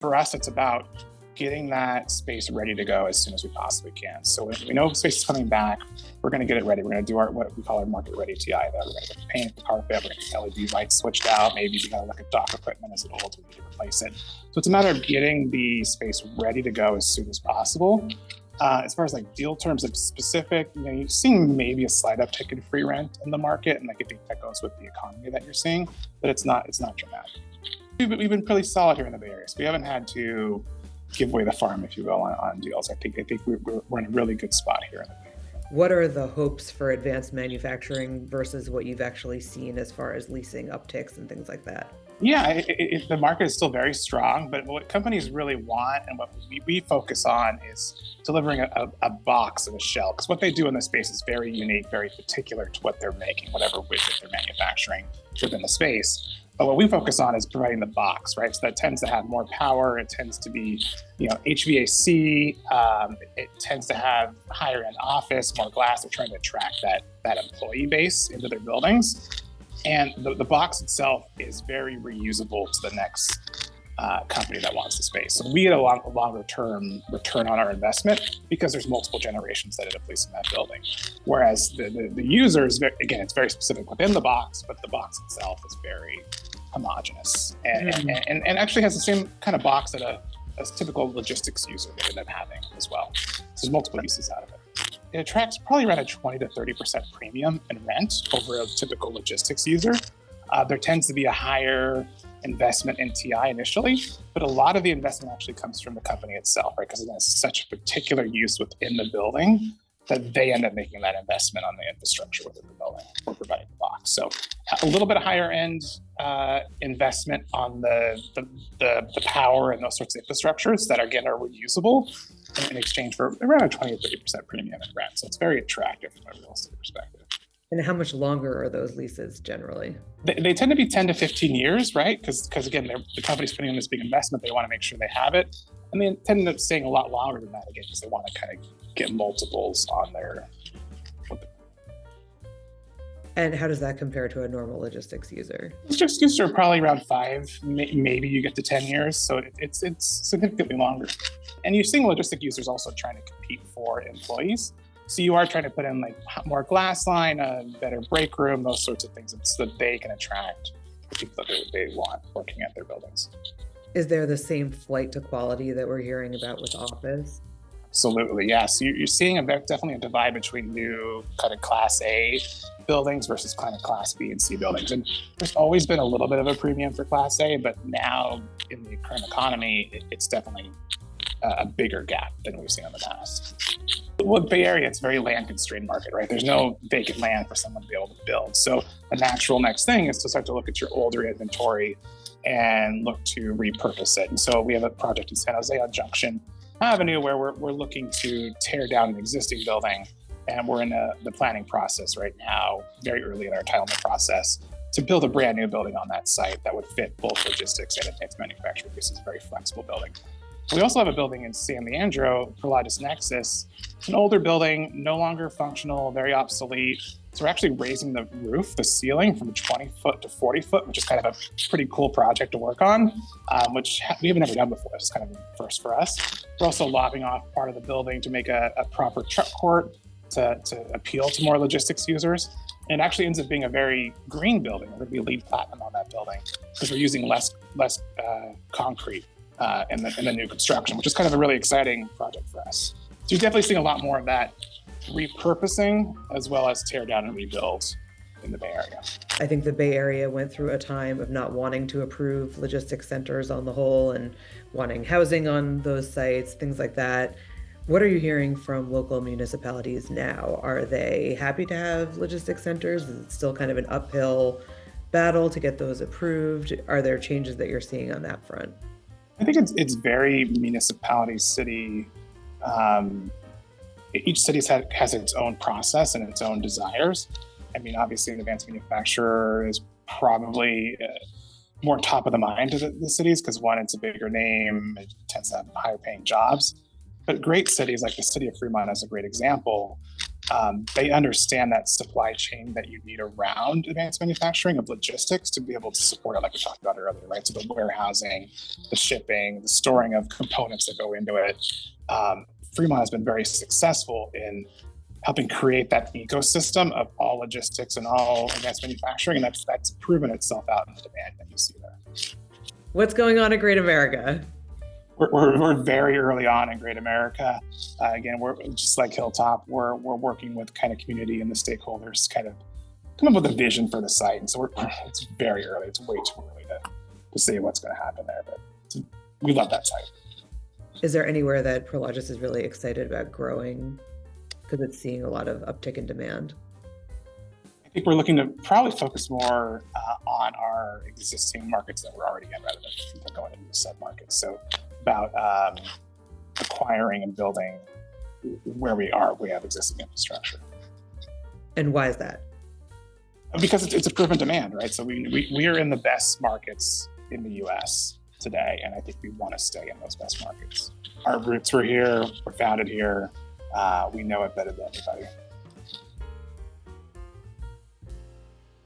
For us, it's about getting that space ready to go as soon as we possibly can. So when we know space is coming back, we're going to get it ready. We're going to do what we call our market ready TI. We're going to paint the carpet, we're going to get LED lights switched out. Maybe we got to look at dock equipment as it old, we need to replace it. So it's a matter of getting the space ready to go as soon as possible. As far as like deal terms of specific, you're seeing maybe a slight uptick in free rent in the market, and like I think that goes with the economy that you're seeing, but it's not dramatic. We've been pretty solid here in the Bay Area, so we haven't had to give away the farm, if you will, on deals. I think we're in a really good spot here in the Bay Area. What are the hopes for advanced manufacturing versus what you've actually seen as far as leasing upticks and things like that? Yeah, the market is still very strong, but what companies really want and what we focus on is delivering a box and a shell. Because what they do in this space is very unique, very particular to what they're making, whatever widget they're manufacturing within the space. But what we focus on is providing the box, right? So that tends to have more power. It tends to be, HVAC. It tends to have higher end office, more glass. They're trying to attract that employee base into their buildings. And the box itself is very reusable to the next company that wants the space. So we get a longer term return on our investment because there's multiple generations that end up leasing that building. Whereas the users, again, it's very specific within the box, but the box itself is very homogenous and actually has the same kind of box that a typical logistics user would end up having as well. So there's multiple uses out of it. It attracts probably around a 20 to 30% premium in rent over a typical logistics user. There tends to be a higher investment in TI initially, but a lot of the investment actually comes from the company itself, right? Because it has such a particular use within the building that they end up making that investment on the infrastructure within the building or providing the box. So a little bit of higher end investment on the power and those sorts of infrastructures that again are reusable in exchange for around a 20 to 30% premium in rent. So it's very attractive from a real estate perspective. And how much longer are those leases generally? They tend to be 10 to 15 years, right? Because again, the company's putting in this big investment. They want to make sure they have it. And they tend to staying a lot longer than that again, because they want to kind of get multiples on their. And how does that compare to a normal logistics user? Logistics users are probably around 5, maybe you get to 10 years. So it's significantly longer. And you're seeing logistic users also trying to compete for employees. So you are trying to put in like more glass line, a better break room, those sorts of things so that they can attract the people that they want working at their buildings. Is there the same flight to quality that we're hearing about with office? Absolutely, yes. So you're seeing definitely a divide between new kind of Class A buildings versus kind of Class B and C buildings. And there's always been a little bit of a premium for Class A, but now in the current economy, it's definitely a bigger gap than we've seen in the past. Well, Bay Area, it's a very land constrained market, right? There's no vacant land for someone to be able to build. So the natural next thing is to start to look at your older inventory and look to repurpose it. And so we have a project in San Jose on Junction Avenue where we're looking to tear down an existing building, and we're in the planning process right now, very early in our entitlement process, to build a brand new building on that site that would fit both logistics and advanced manufacturing. This is a very flexible building. We also have a building in San Leandro, Prologis Nexus. It's an older building, no longer functional, very obsolete. So we're actually raising the roof, the ceiling from 20 foot to 40 foot, which is kind of a pretty cool project to work on, which we haven't ever done before. It's kind of a first for us. We're also lobbing off part of the building to make a proper truck court to appeal to more logistics users. And it actually ends up being a very green building. We're going to be LEED Platinum on that building because we're using less concrete in the new construction, which is kind of a really exciting project for us. So you're definitely seeing a lot more of that repurposing as well as tear down and rebuild in the Bay Area. I think the Bay Area went through a time of not wanting to approve logistics centers on the whole and wanting housing on those sites, things like that. What are you hearing from local municipalities now? Are they happy to have logistics centers? Is it still kind of an uphill battle to get those approved? Are there changes that you're seeing on that front? I think it's very municipality, city. Each city has its own process and its own desires. I mean, obviously, an advanced manufacturer is probably more top of the mind to the cities because one, it's a bigger name, it tends to have higher paying jobs. But great cities like the city of Fremont is a great example. They understand that supply chain that you need around advanced manufacturing of logistics to be able to support it, like we talked about earlier, right? So the warehousing, the shipping, the storing of components that go into it. Fremont has been very successful in helping create that ecosystem of all logistics and all advanced manufacturing, and that's proven itself out in the demand that you see there. What's going on in Great America? We're very early on in Great America. Again, we're just like Hilltop. We're working with kind of community and the stakeholders to kind of come up with a vision for the site. And so it's very early. It's way too early to say what's going to happen there. But we love that site. Is there anywhere that Prologis is really excited about growing because it's seeing a lot of uptick in demand? I think we're looking to probably focus more on our existing markets that we're already in rather than going into new sub-markets. So about acquiring and building where we have existing infrastructure. And why is that? Because it's a proven demand, right? So we are in the best markets in the US today, and I think we want to stay in those best markets. Our roots were here, we're founded here, we know it better than anybody.